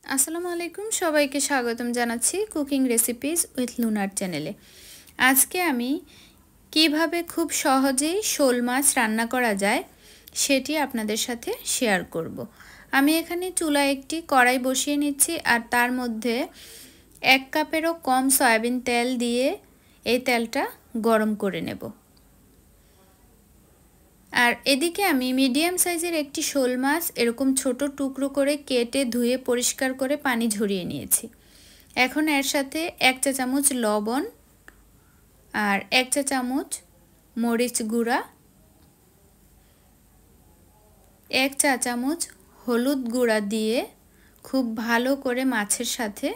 আসসালামু আলাইকুম, সবাইকে স্বাগতম জানাচ্ছি কুকিং রেসিপিস উইথ লুনার চ্যানেলে। আজকে আমি কিভাবে খুব সহজেই শোল মাছ রান্না করা যায় সেটি আপনাদের সাথে শেয়ার করব। আমি এখানে চুলায় একটি কড়াই বসিয়ে নিচ্ছি আর তার মধ্যে 1 কাপেরও কম সয়াবিন তেল দিয়ে এই তেলটা গরম করে নেব। আর এদিকে আমি মিডিয়াম সাইজের একটি শোল মাছ এরকম ছোট টুকরো করে কেটে ধুয়ে পরিষ্কার করে পানি ঝরিয়ে নিয়েছি। এখন এর সাথে 1 চা চামচ লবণ আর 1 চা চামচ মরিচ গুঁড়া, 1 চা চামচ হলুদ গুঁড়া দিয়ে খুব ভালো করে মাছের সাথে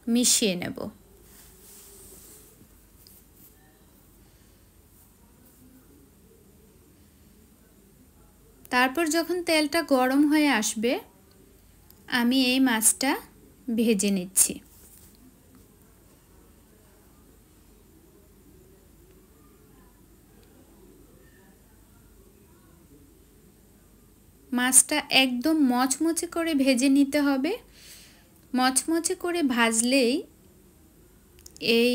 মিশিয়ে নেব। তারপর যখন তেলটা গরম হয়ে আসবে আমি এই মাছটা ভেজে নিচ্ছি। মাছটা একদম মচমচে করে ভেজে নিতে হবে। মচমচে করে ভাজলেই এই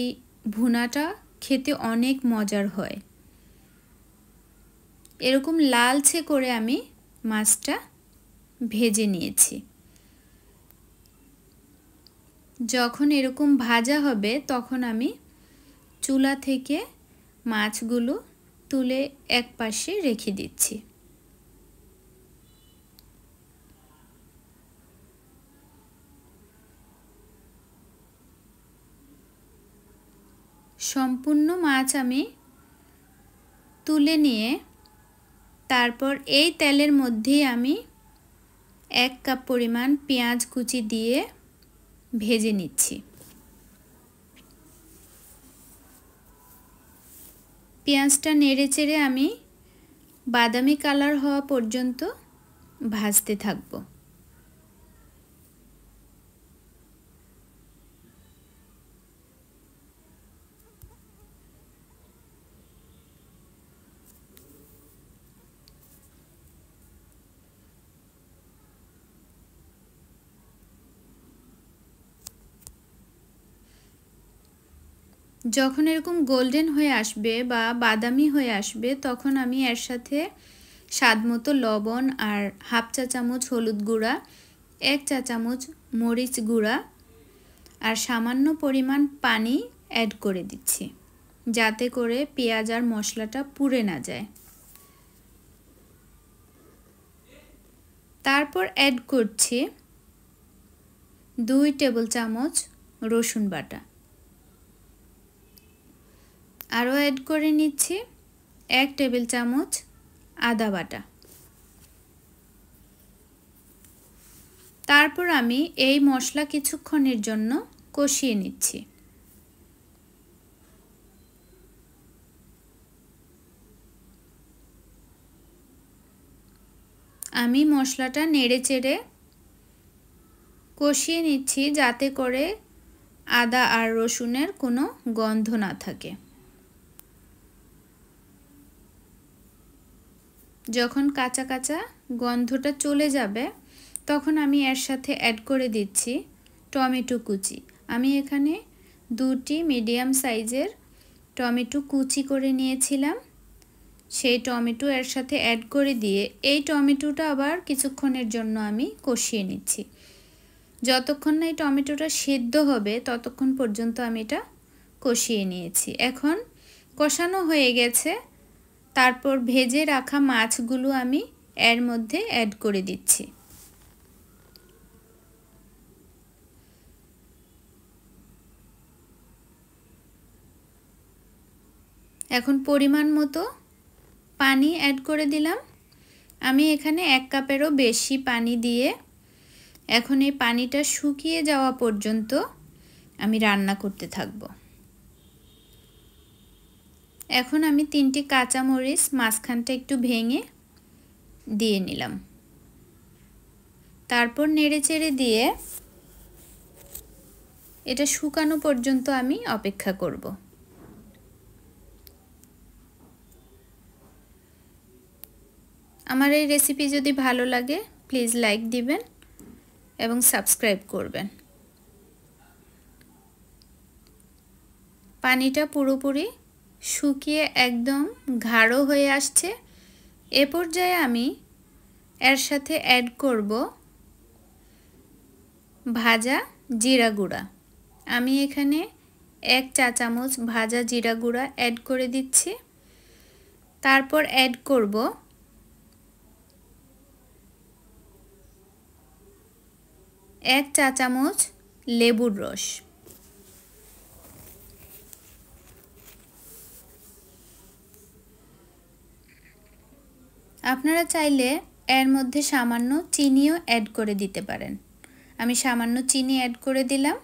ভুনাটা খেতে অনেক মজার হয়। এরকম লালচে করে আমি মাছটা ভেজে নিয়েছি। যখন এরকম ভাজা হবে তখন আমি চুলা থেকে মাছগুলো তুলে এক পাশে রেখে দিচ্ছি। সম্পূর্ণ মাছ আমি তুলে নিয়ে তারপর এই তেলের মধ্যেই আমি 1 কাপ পরিমাণ পেঁয়াজ কুচি দিয়ে ভেজে নিচ্ছি। পেঁয়াজটা নেড়েচেড়ে আমি বাদামি কালার হওয়া পর্যন্ত ভাজতে থাকব। যখন এরকম গোল্ডেন হয়ে আসবে বা বাদামি হয়ে আসবে তখন আমি এর সাথে স্বাদমতো লবণ আর হাফ চা চামচ হলুদ গুঁড়া, 1 চা চামচ মরিচ গুঁড়া আর সামান্য পরিমাণ পানি অ্যাড করে দিচ্ছি যাতে করে পেঁয়াজ আর মশলাটা পুড়ে না যায়। তারপর অ্যাড করছি 2 টেবিল চামচ রসুন বাটা, আরও অ্যাড করে নিচ্ছি 1 টেবিল চামচ আদা বাটা। তারপর আমি এই মশলা কিছুক্ষণের জন্য কষিয়ে নিচ্ছি। আমি মশলাটা নেড়েচেড়ে কষিয়ে নিচ্ছি যাতে করে আদা আর রসুনের কোনো গন্ধ না থাকে। যখন কাঁচা কাঁচা গন্ধটা চলে যাবে তখন আমি এর সাথে অ্যাড করে দিচ্ছি টমেটো কুচি। আমি এখানে 2টি মিডিয়াম সাইজের টমেটো কুচি করে নিয়েছিলাম। সেই টমেটো এর সাথে অ্যাড করে দিয়ে এই টমেটোটা আবার কিছুক্ষণের জন্য আমি কষিয়ে নিচ্ছি। যতক্ষণ না এই টমেটোটা সেদ্ধ হবে ততক্ষণ পর্যন্ত আমি এটা কষিয়ে নিয়েছি। এখন কষানো হয়ে গেছে, তারপর ভেজে রাখা মাছগুলো আমি এর মধ্যে অ্যাড করে দিচ্ছি। এখন পরিমাণ মতো পানি অ্যাড করে দিলাম। আমি এখানে 1 কাপেরও বেশি পানি দিয়ে এখন এই পানিটা শুকিয়ে যাওয়া পর্যন্ত আমি রান্না করতে থাকব। এখন আমি 3টি কাঁচামরিচ মাঝখানটা একটু ভেঙে দিয়ে নিলাম। তারপর নেড়েচেড়ে দিয়ে এটা শুকানো পর্যন্ত আমি অপেক্ষা করব। আমার এই রেসিপি যদি ভালো লাগে প্লিজ লাইক দিবেন এবং সাবস্ক্রাইব করবেন। পানিটা পুরোপুরি শুকিয়ে একদম গাঢ় হয়ে আসছে। এ পর্যায়ে আমি এর সাথে অ্যাড করব ভাজা জিরা গুঁড়া। আমি এখানে 1 চা চামচ ভাজা জিরা গুঁড়া অ্যাড করে দিচ্ছি। তারপর অ্যাড করব এক চা চামচ লেবুর রস। আপনারা চাইলে এর মধ্যে সামান্য চিনিও অ্যাড করে দিতে পারেন। আমি সামান্য চিনি অ্যাড করে দিলাম।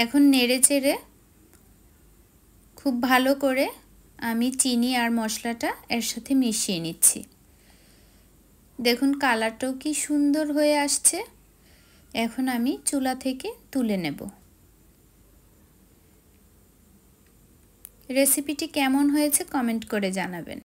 এখন নেড়েচেড়ে খুব ভালো করে আমি চিনি আর মশলাটা এর সাথে মিশিয়ে নিচ্ছি। দেখুন কালারটাও কি সুন্দর হয়ে আসছে। এখন আমি চুলা থেকে তুলে নেব। রেসিপিটি কেমন হয়েছে কমেন্ট করে জানাবেন।